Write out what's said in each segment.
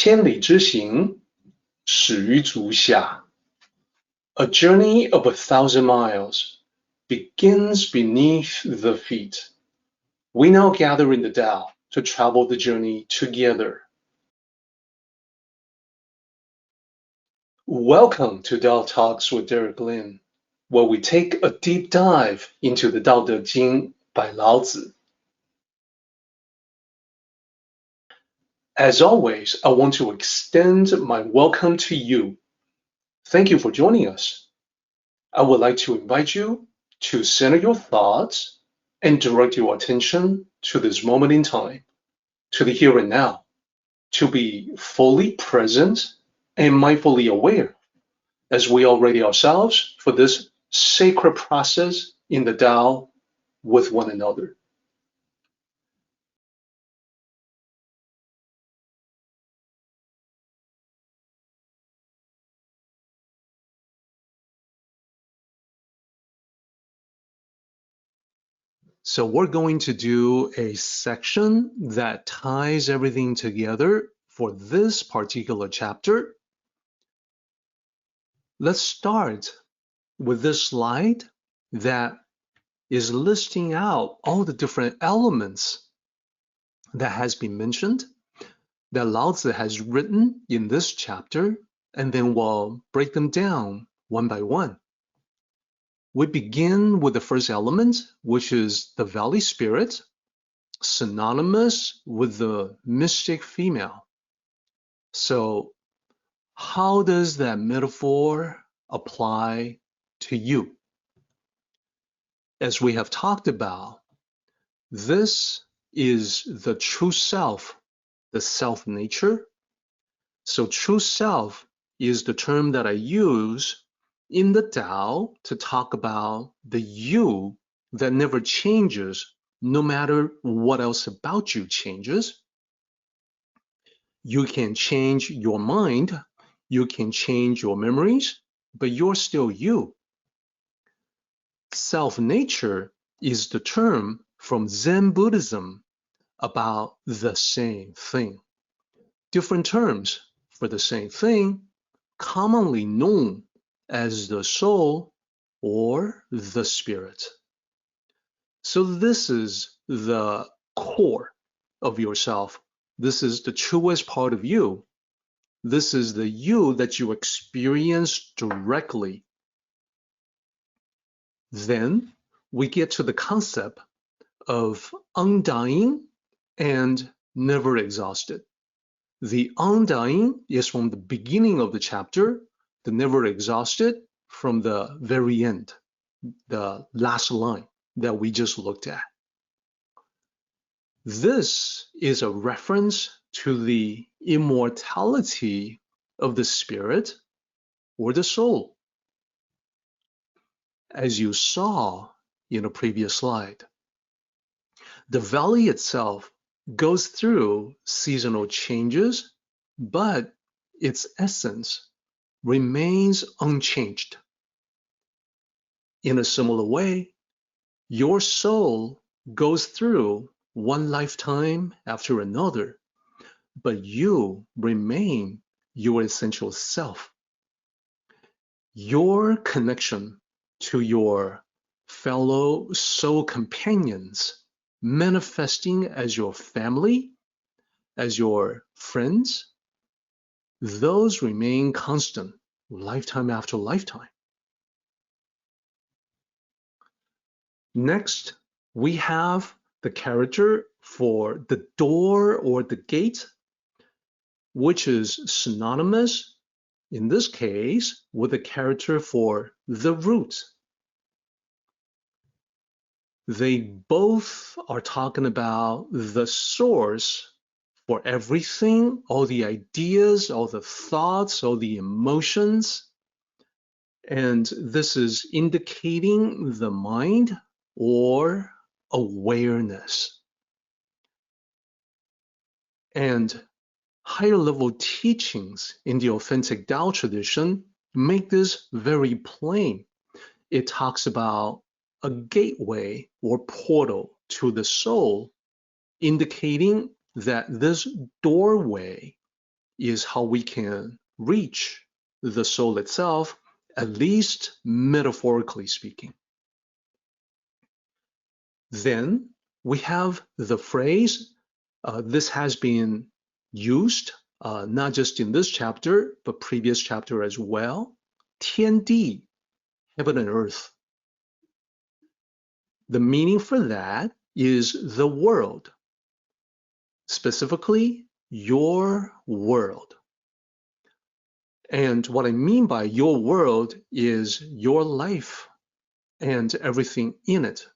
千里之行，始于足下。A journey of 1,000 miles begins beneath the feet. We now gather in the Tao to travel the journey together. Welcome to Tao Talks with Derek Lin, where we take a deep dive into the Tao Te Ching by Lao Tzu. As always, I want to extend my welcome to you. Thank you for joining us. I would like to invite you to center your thoughts and direct your attention to this moment in time, to the here and now, to be fully present and mindfully aware as we are ready ourselves for this sacred process in the Tao with one another. So we're going to do a section that ties everything together for this particular chapter. Let's start with this slide that is listing out all the different elements that has been mentioned that Lao Tzu has written in this chapter, and then we'll break them down one by one. We begin with the first element, which is the valley spirit, synonymous with the mystic female. So how does that metaphor apply to you? As we have talked about, this is the true self, the self nature. So true self is the term that I use in the Tao to talk about the you that never changes, no matter what else about you changes. You can change your mind, you can change your memories, but you're still you. Self-nature is the term from Zen Buddhism about the same thing. Different terms for the same thing, commonly known as the soul or the spirit. So this is the core of yourself. This is the truest part of you. This is the you that you experience directly. Then we get to the concept of undying and never exhausted. The undying is from the beginning of the chapter, the never exhausted from the very end, the last line that we just looked at. This is a reference to the immortality of the spirit or the soul. As you saw in a previous slide, the valley itself goes through seasonal changes, but its essence remains unchanged. In a similar way, your soul goes through one lifetime after another, but you remain your essential self. Your connection to your fellow soul companions, manifesting as your family, as your friends, those remain constant lifetime after lifetime. Next, we have the character for the door or the gate, which is synonymous, in this case, with the character for the root. They both are talking about the source for everything, all the ideas, all the thoughts, all the emotions. And this is indicating the mind or awareness. And higher level teachings in the authentic Tao tradition make this very plain. It talks about a gateway or portal to the soul, indicating that this doorway is how we can reach the soul itself, at least metaphorically speaking. Then we have the phrase, this has been used not just in this chapter, but previous chapter as well, 天地, heaven and earth. The meaning for that is the world, specifically your world. And what I mean by your world is your life and everything in it.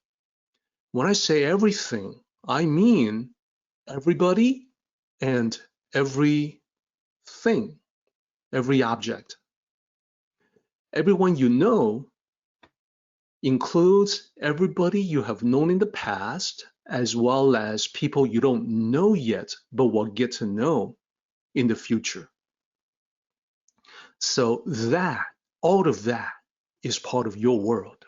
When I say everything, I mean everybody and everything, every object. Everyone you know includes everybody you have known in the past, as well as people you don't know yet, but will get to know in the future. So that, all of that is part of your world.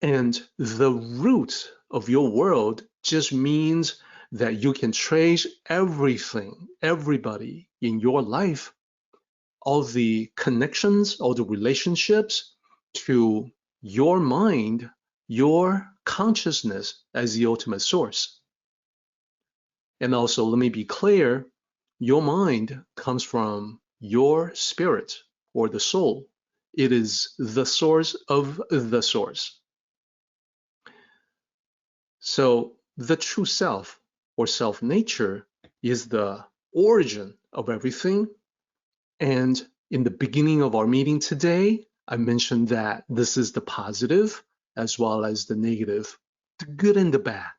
And the root of your world just means that you can trace everything, everybody in your life, all the connections, all the relationships to your mind, your consciousness as the ultimate source. And also, let me be clear, your mind comes from your spirit or the soul. It is the source of the source. So the true self or self-nature is the origin of everything. And in the beginning of our meeting today, I mentioned that this is the positive as well as the negative, the good and the bad,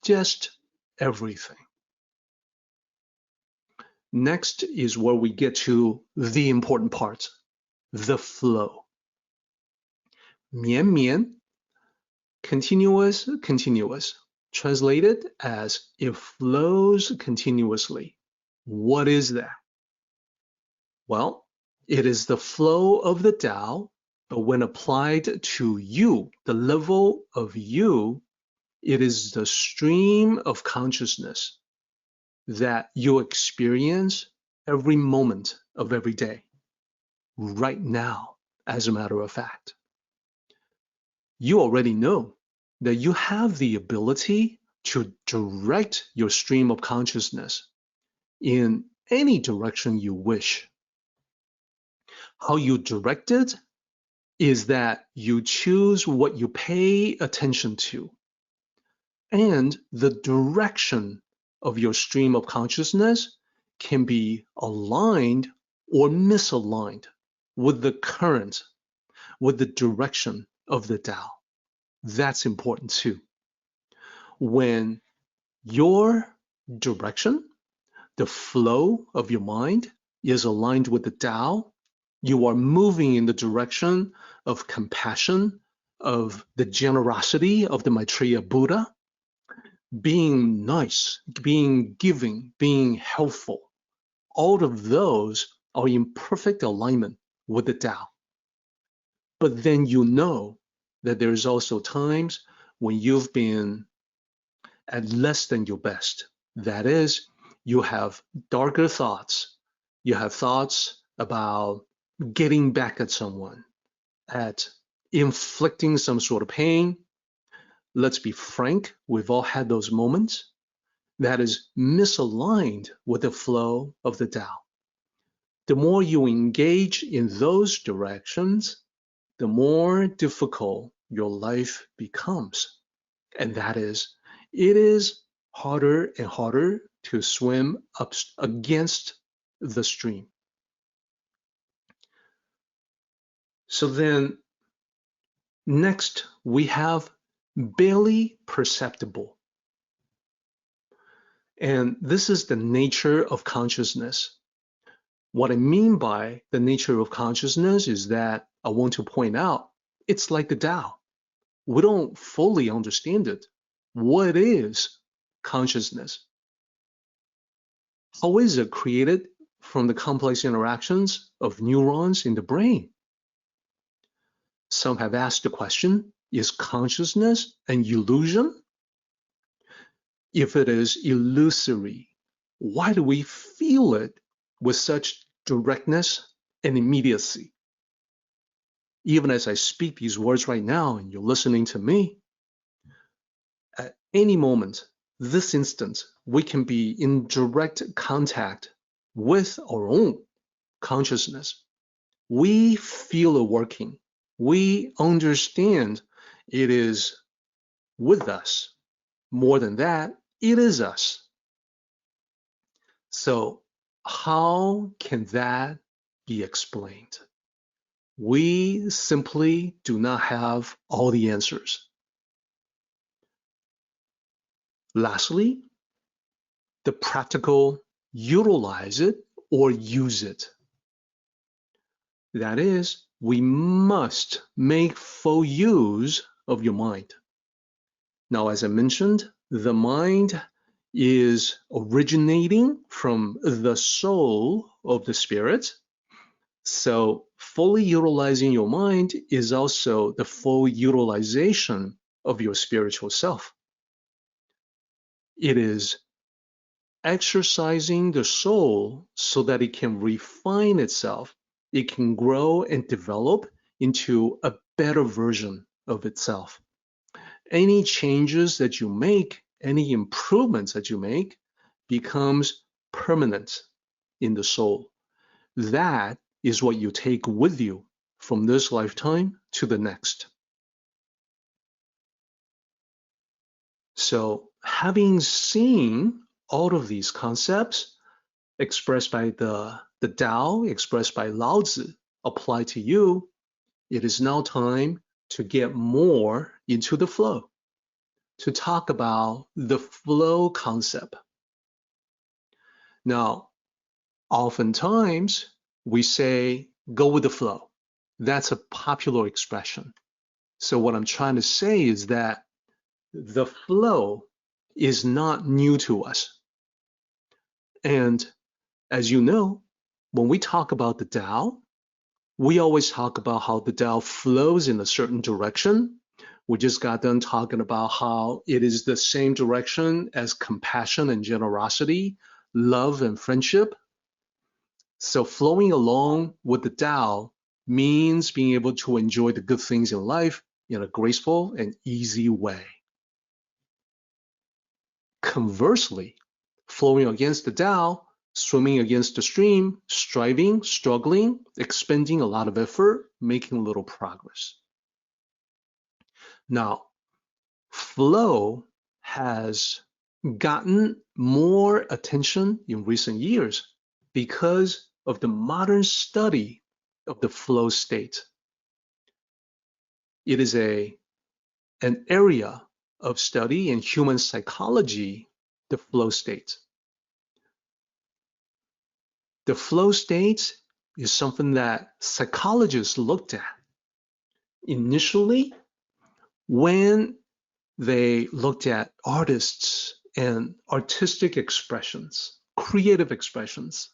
just everything. Next is where we get to the important part, the flow. 绵绵, continuous, continuous, translated as it flows continuously. What is that? Well, it is the flow of the Tao, but when applied to you, the level of you, it is the stream of consciousness that you experience every moment of every day, right now, as a matter of fact. You already know that you have the ability to direct your stream of consciousness in any direction you wish. How you direct it is that you choose what you pay attention to, and the direction of your stream of consciousness can be aligned or misaligned with the current, with the direction of the Tao. That's important too. When your direction, the flow of your mind, is aligned with the Tao, you are moving in the direction of compassion, of the generosity of the Maitreya Buddha, being nice, being giving, being helpful. All of those are in perfect alignment with the Tao. But then you know that there's also times when you've been at less than your best. That is, you have darker thoughts. You have thoughts about getting back at someone, at inflicting some sort of pain. Let's be frank, we've all had those moments. That is misaligned with the flow of the Tao. The more you engage in those directions, the more difficult your life becomes. And that is, it is harder and harder to swim up against the stream. So then, next we have barely perceptible. And this is the nature of consciousness. What I mean by the nature of consciousness is that I want to point out it's like the Tao. We don't fully understand it. What is consciousness? How is it created from the complex interactions of neurons in the brain? Some have asked the question, is consciousness an illusion? If it is illusory, Why do we feel it with such directness and immediacy? Even as I speak these words right now and you're listening to me, at any moment, this instant, we can be in direct contact with our own consciousness. We feel it working. We understand it is with us. More than that, it is us. So how can that be explained? We simply do not have all the answers. Lastly, the practical utilize it or use it. That is, we must make full use of your mind. Now, as I mentioned, the mind is originating from the soul of the spirit. So fully utilizing your mind is also the full utilization of your spiritual self. It is exercising the soul so that it can refine itself. It can grow and develop into a better version of itself. Any changes that you make, any improvements that you make, becomes permanent in the soul. That is what you take with you from this lifetime to the next. So, having seen all of these concepts expressed by the Tao, expressed by Lao Tzu, apply to you, it is now time to get more into the flow, to talk about the flow concept. Now, oftentimes we say, go with the flow. That's a popular expression. So what I'm trying to say is that the flow is not new to us. And as you know, when we talk about the Tao, we always talk about how the Tao flows in a certain direction. We just got done talking about how it is the same direction as compassion and generosity, love and friendship. So flowing along with the Tao means being able to enjoy the good things in life in a graceful and easy way. Conversely, flowing against the Tao, swimming against the stream, striving, struggling, expending a lot of effort, making little progress. Now, flow has gotten more attention in recent years because of the modern study of the flow state. It is an area of study in human psychology, the flow state. The flow state is something that psychologists looked at initially when they looked at artists and artistic expressions, creative expressions.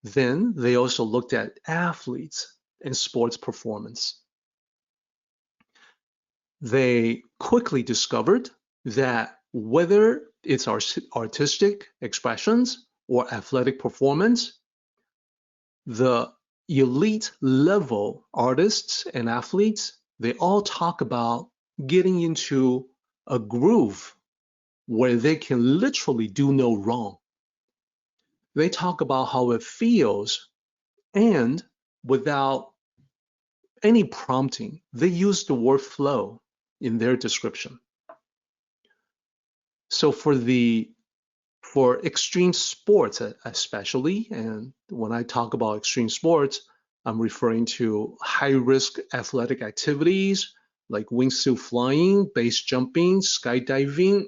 Then they also looked at athletes and sports performance. They quickly discovered that whether it's artistic expressions or athletic performance, the elite level artists and athletes, they all talk about getting into a groove where they can literally do no wrong. They talk about how it feels, and without any prompting, they use the word flow in their description. So for extreme sports especially, and when I talk about extreme sports, I'm referring to high-risk athletic activities like wingsuit flying, base jumping, skydiving.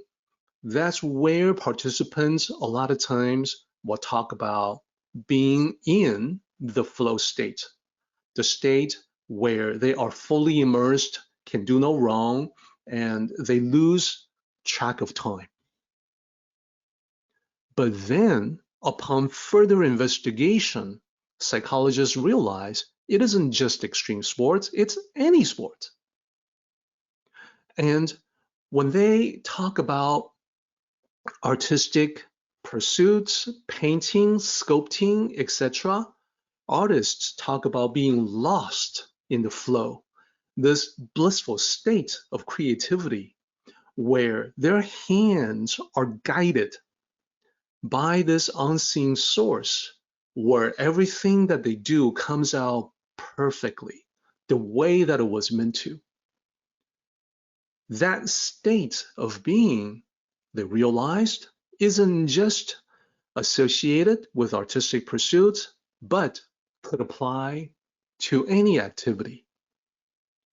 That's where participants a lot of times will talk about being in the flow state, the state where they are fully immersed, can do no wrong, and they lose track of time. But then, upon further investigation, psychologists realize it isn't just extreme sports, it's any sport. And when they talk about artistic pursuits, painting, sculpting, etc., artists talk about being lost in the flow, this blissful state of creativity where their hands are guided by this unseen source, where everything that they do comes out perfectly, the way that it was meant to. That state of being, they realized, isn't just associated with artistic pursuits, but could apply to any activity,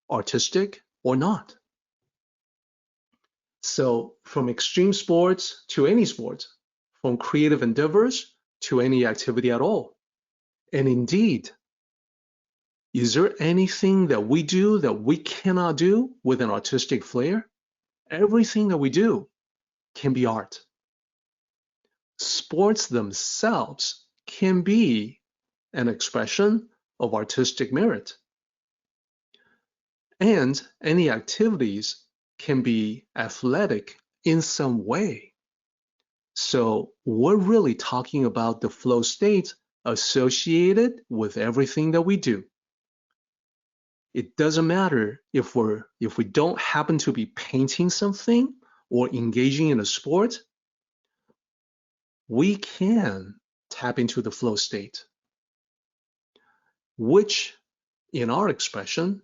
artistic or not. So from extreme sports to any sport, from creative endeavors to any activity at all. And indeed, is there anything that we do that we cannot do with an artistic flair? Everything that we do can be art. Sports themselves can be an expression of artistic merit. And any activities can be athletic in some way. So we're really talking about the flow state associated with everything that we do. It doesn't matter if we don't happen to be painting something or engaging in a sport, we can tap into the flow state, which in our expression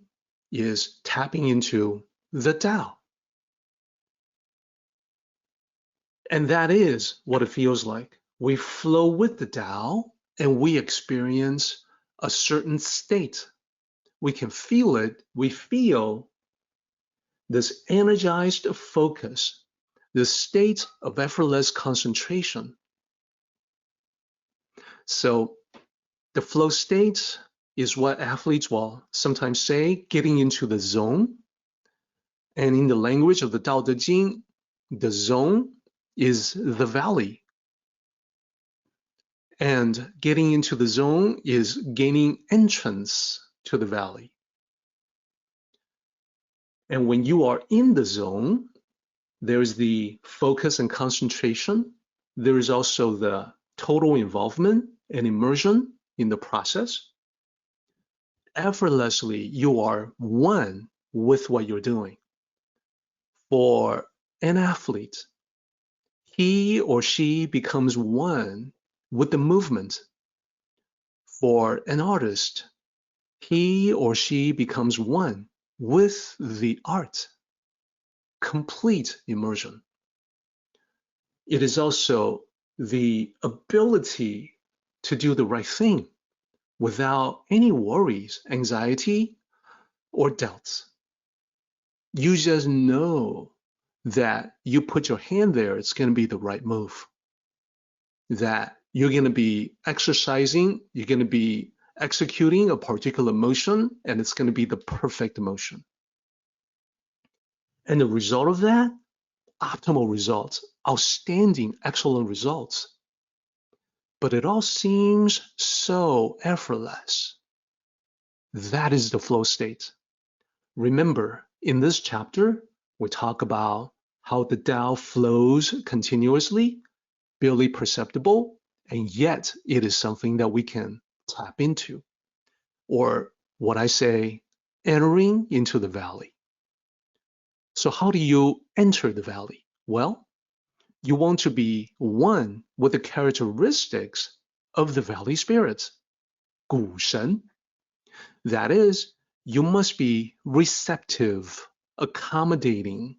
is tapping into the Tao. And that is what it feels like. We flow with the Tao and we experience a certain state. We can feel it. We feel this energized focus, this state of effortless concentration. So the flow state is what athletes will sometimes say, getting into the zone. And in the language of the Tao Te Ching, the zone is the valley. And getting into the zone is gaining entrance to the valley. And when you are in the zone, there's the focus and concentration. There is also the total involvement and immersion in the process. Effortlessly, you are one with what you're doing. For an athlete, he or she becomes one with the movement. For an artist, he or she becomes one with the art. Complete immersion. It is also the ability to do the right thing without any worries, anxiety, or doubts. You just know that you put your hand there, it's going to be the right move. That you're going to be exercising, you're going to be executing a particular motion, and it's going to be the perfect motion. And the result of that, optimal results, outstanding, excellent results. But it all seems so effortless. That is the flow state. Remember, in this chapter, we talk about how the Tao flows continuously, barely perceptible, and yet it is something that we can tap into. Or what I say, entering into the valley. So how do you enter the valley? Well, you want to be one with the characteristics of the valley spirits, 股神. That is, you must be receptive, accommodating.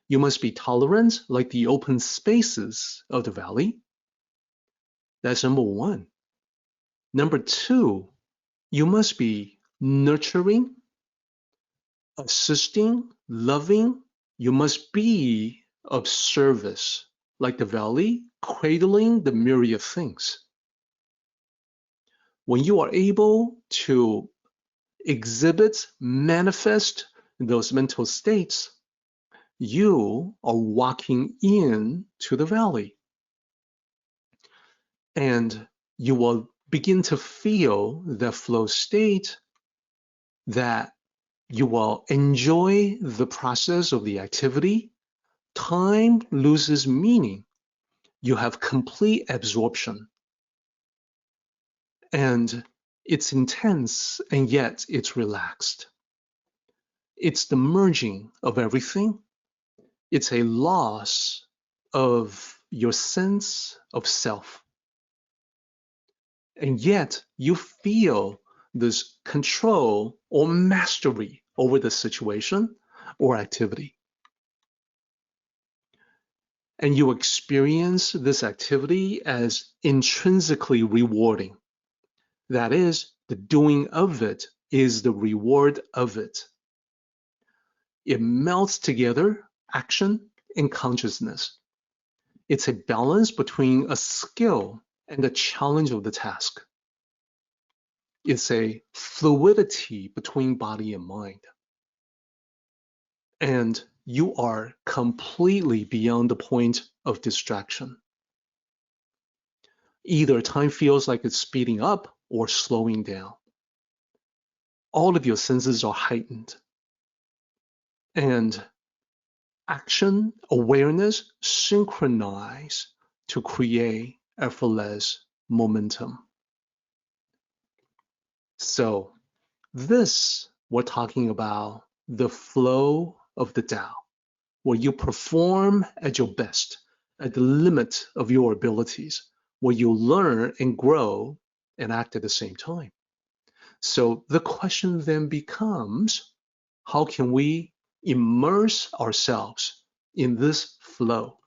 You must be tolerant like the open spaces of the valley. That's number one. Number two, you must be nurturing, assisting, loving. You must be of service, like the valley, cradling the myriad things. When you are able to exhibit, manifest those mental states, you are walking in to the valley. And you will begin to feel the flow state, that you will enjoy the process of the activity. Time loses meaning. You have complete absorption, and it's intense, and yet it's relaxed. It's the merging of everything. It's a loss of your sense of self. And yet you feel this control or mastery over the situation or activity. And you experience this activity as intrinsically rewarding. That is, the doing of it is the reward of it. It melts together action and consciousness. It's a balance between a skill and the challenge of the task. It's a fluidity between body and mind. And you are completely beyond the point of distraction. Either time feels like it's speeding up or slowing down. All of your senses are heightened. And action, awareness synchronize to create effortless momentum. So this, we're talking about the flow of the Tao, where you perform at your best, at the limit of your abilities, where you learn and grow and act at the same time. So the question then becomes, how can we immerse ourselves in this flow?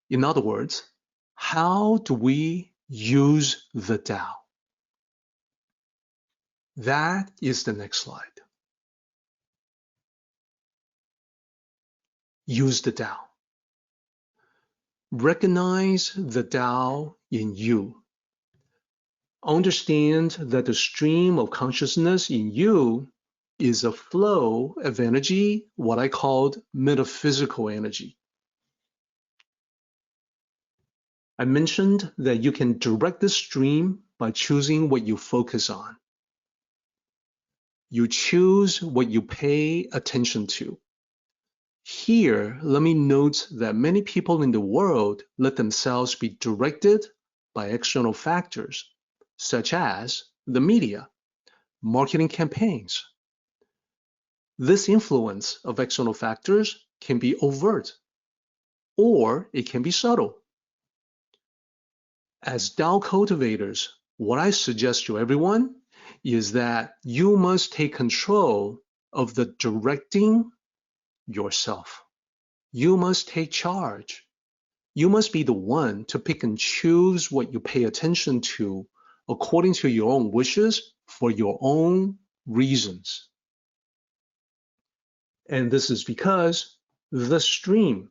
In other words, how do we use the Tao? That is the next slide. Use the Tao. Recognize the Tao in you. Understand that the stream of consciousness in you is a flow of energy, what I called metaphysical energy. I mentioned that you can direct the stream by choosing what you focus on. You choose what you pay attention to. Here, let me note that many people in the world let themselves be directed by external factors, such as the media, marketing campaigns. This influence of external factors can be overt, or it can be subtle. As Tao cultivators, what I suggest to everyone is that you must take control of the directing yourself. You must take charge. You must be the one to pick and choose what you pay attention to according to your own wishes for your own reasons. And this is because the stream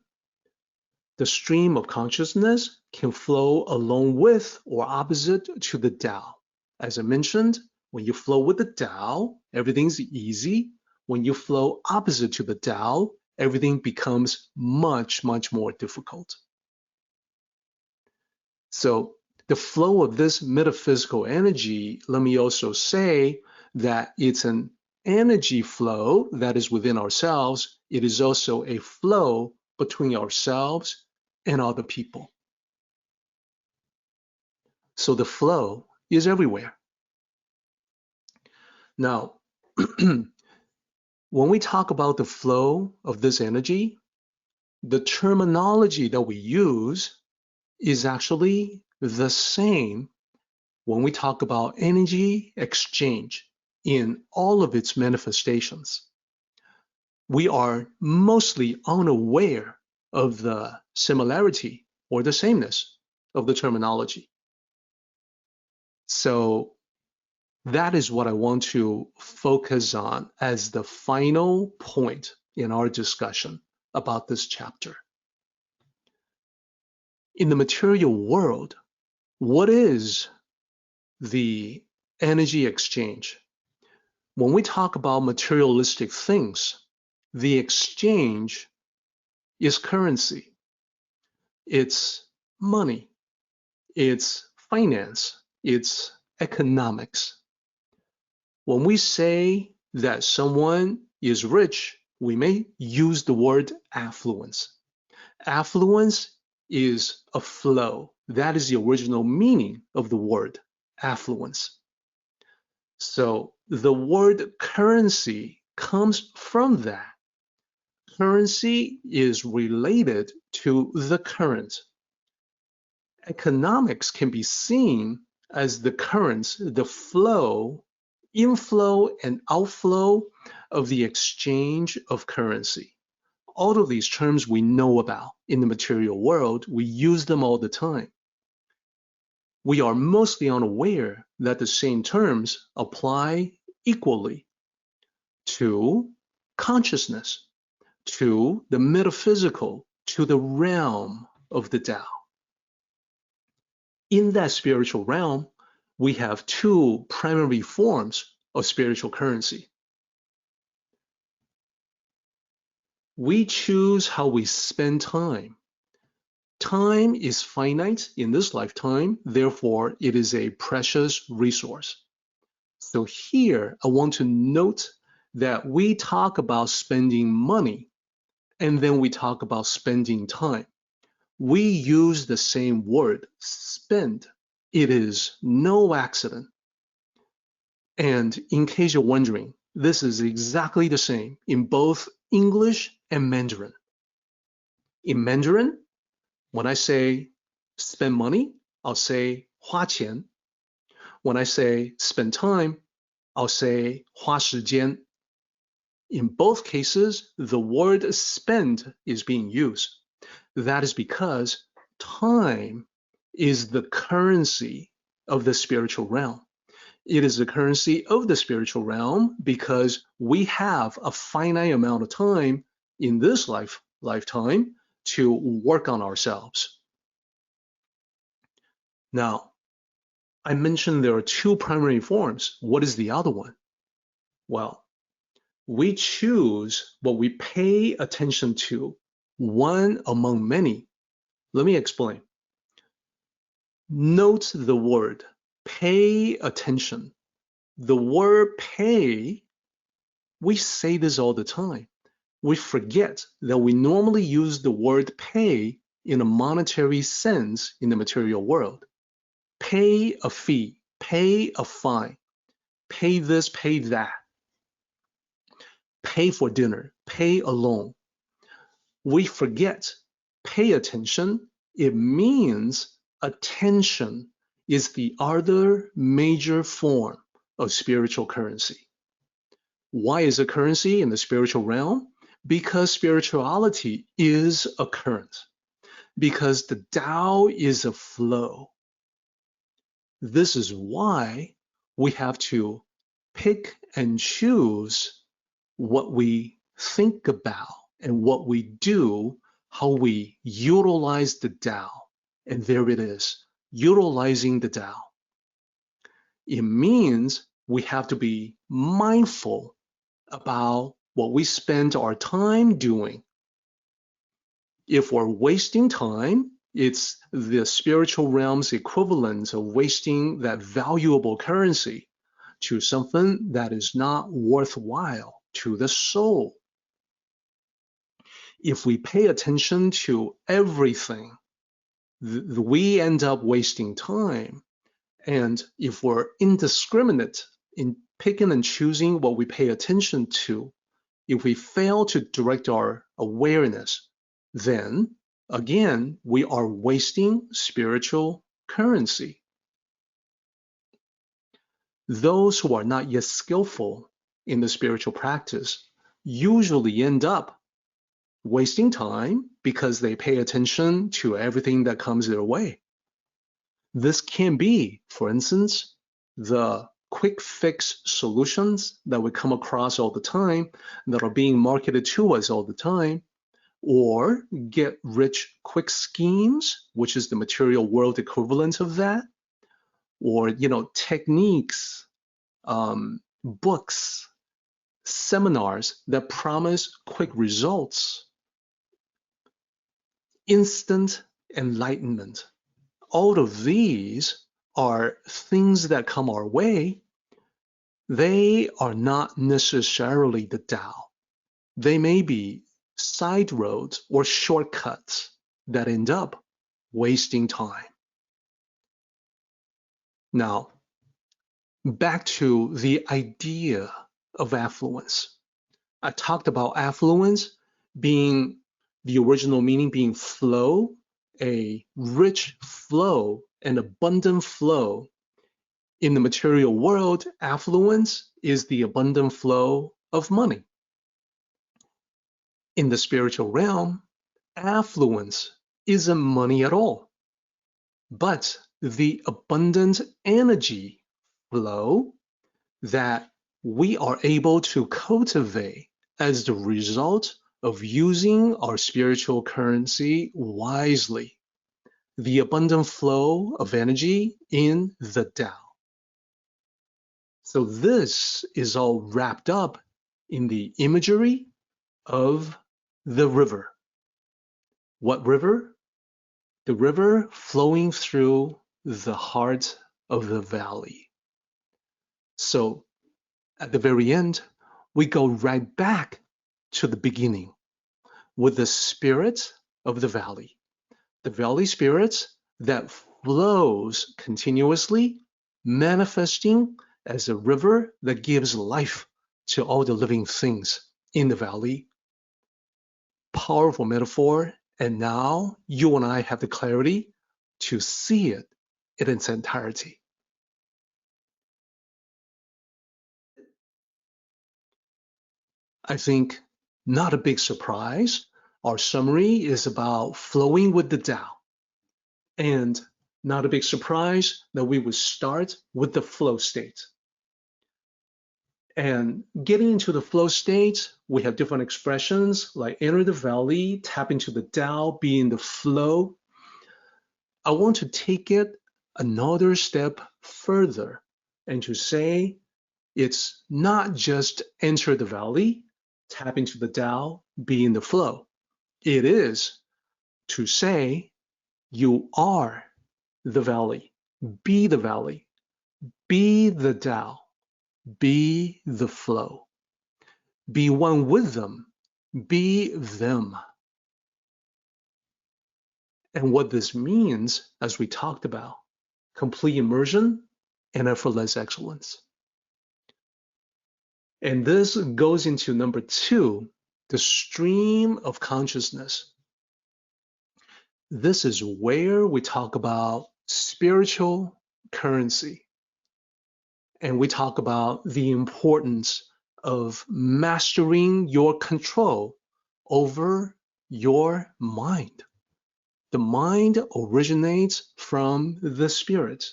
of consciousness can flow along with or opposite to the Tao. As I mentioned, when you flow with the Tao, everything's easy. When you flow opposite to the Tao, everything becomes much, much more difficult. So the flow of this metaphysical energy, let me also say that it's an energy flow that is within ourselves. It is also a flow between ourselves and other people. So the flow is everywhere. Now, when we talk about the flow of this energy, the terminology that we use is actually the same when we talk about energy exchange in all of its manifestations. We are mostly unaware of the similarity or the sameness of the terminology. So that is what I want to focus on as the final point in our discussion about this chapter. In the material world, what is the energy exchange? When we talk about materialistic things, the exchange is currency. It's money. It's finance. It's economics. When we say that someone is rich, we may use the word affluence. Affluence is a flow. That is the original meaning of the word affluence. So the word currency comes from that. Currency is related to the current. Economics can be seen as the current, the flow, inflow and outflow of the exchange of currency. All of these terms we know about in the material world. We use them all the time. We are mostly unaware that the same terms apply equally to consciousness, to the metaphysical, to the realm of the Tao. In that spiritual realm, we have two primary forms of spiritual currency. We choose how we spend time. Time is finite in this lifetime, therefore it is a precious resource. So here I want to note that we talk about spending money and then we talk about spending time. We use the same word, spend. It is no accident. And in case you're wondering, this is exactly the same in both English and Mandarin. In Mandarin, when I say spend money, I'll say 花钱. When I say spend time, I'll say 花时间. In both cases, the word spend is being used. That is because time is the currency of the spiritual realm. It is the currency of the spiritual realm because we have a finite amount of time in this lifetime to work on ourselves. Now, I mentioned there are two primary forms. What is the other one? Well, we choose what we pay attention to, one among many. Let me explain. Note the word pay attention. The word pay, we say this all the time. We forget that we normally use the word pay in a monetary sense in the material world. Pay a fee, pay a fine, pay this, pay that, pay for dinner, pay a loan. We forget pay attention. It means attention is the other major form of spiritual currency. Why is it currency in the spiritual realm? Because spirituality is a current. Because the Tao is a flow. This is why we have to pick and choose what we think about and what we do, how we utilize the Tao. And there it is, utilizing the Tao. It means we have to be mindful about what we spend our time doing. If we're wasting time, it's the spiritual realm's equivalent of wasting that valuable currency to something that is not worthwhile to the soul. If we pay attention to everything, we end up wasting time. And if we're indiscriminate in picking and choosing what we pay attention to, if we fail to direct our awareness, then again, we are wasting spiritual currency. Those who are not yet skillful in the spiritual practice usually end up wasting time because they pay attention to everything that comes their way. This can be, for instance, the quick fix solutions that we come across all the time, that are being marketed to us all the time, or get rich quick schemes, which is the material world equivalent of that, or techniques, books, seminars that promise quick results, instant enlightenment. All of these are things that come our way. They are not necessarily the Tao. They may be side roads or shortcuts that end up wasting time. Now, back to the idea of affluence. I talked about affluence being the original meaning being flow, a rich flow, an abundant flow. In the material world, affluence is the abundant flow of money. In the spiritual realm, affluence isn't money at all, but the abundant energy flow that we are able to cultivate as the result of using our spiritual currency wisely, the abundant flow of energy in the Tao. So this is all wrapped up in the imagery of the river. What river? The river flowing through the heart of the valley. So at the very end, we go right back to the beginning with the spirit of the valley spirit that flows continuously, manifesting as a river that gives life to all the living things in the valley. Powerful metaphor, and now you and I have the clarity to see it in its entirety. I think not a big surprise. Our summary is about flowing with the Tao. And not a big surprise that we would start with the flow state. And getting into the flow state, we have different expressions like enter the valley, tap into the Tao, be in the flow. I want to take it another step further and to say it's not just enter the valley, tap into the Tao, be in the flow. It is to say you are the valley, be the valley, be the Tao, be the flow, be one with them, be them. And what this means, as we talked about, complete immersion and effortless excellence. And this goes into number 2, the stream of consciousness. This is where we talk about spiritual currency. And we talk about the importance of mastering your control over your mind. The mind originates from the spirit.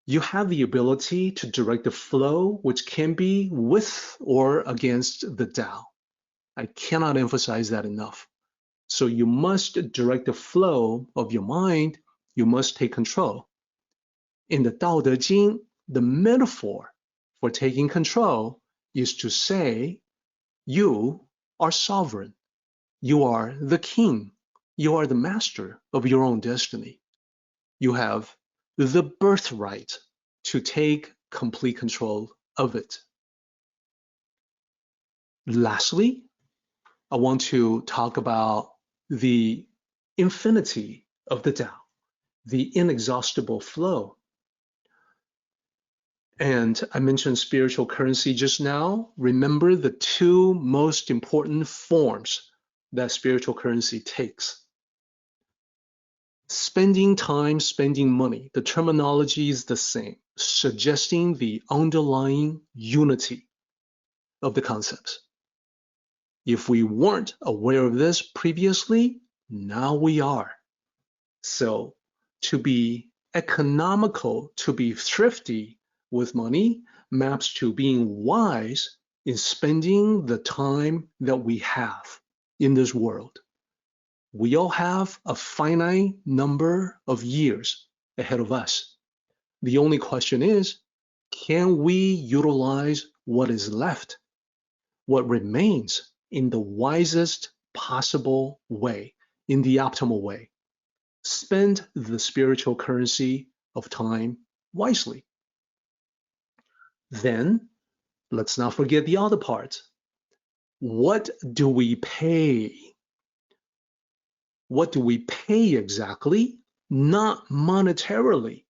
You have the ability to direct the flow, which can be with or against the Tao. I cannot emphasize that enough. So you must direct the flow of your mind. You must take control. In the Tao Te Ching, the metaphor for taking control is to say, you are sovereign. You are the king. You are the master of your own destiny. You have the birthright to take complete control of it. Lastly, I want to talk about the infinity of the Tao, the inexhaustible flow. And I mentioned spiritual currency just now. Remember the 2 most important forms that spiritual currency takes. Spending time, spending money. The terminology is the same, suggesting the underlying unity of the concepts. If we weren't aware of this previously, now we are. So to be economical, to be thrifty with money maps to being wise in spending the time that we have in this world. We all have a finite number of years ahead of us. The only question is, can we utilize what is left, what remains in the wisest possible way, in the optimal way? Spend the spiritual currency of time wisely. Then, let's not forget the other part. What do we pay? what do we pay exactly? Not monetarily,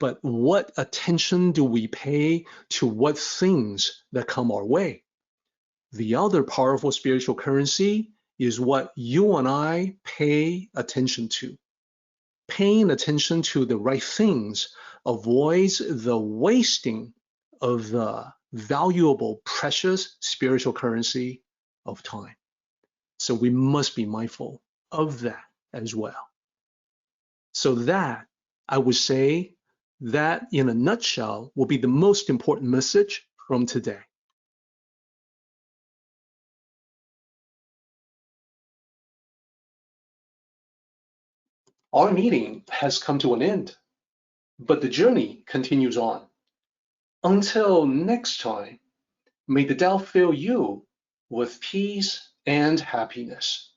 but what attention do we pay to what things that come our way? The other powerful spiritual currency is what you and I pay attention to. Paying attention to the right things avoids the wasting of the valuable, precious spiritual currency of time. So we must be mindful of that as well. So that, I would say, that in a nutshell will be the most important message from today. Our meeting has come to an end, but the journey continues on. Until next time, may the Tao fill you with peace and happiness.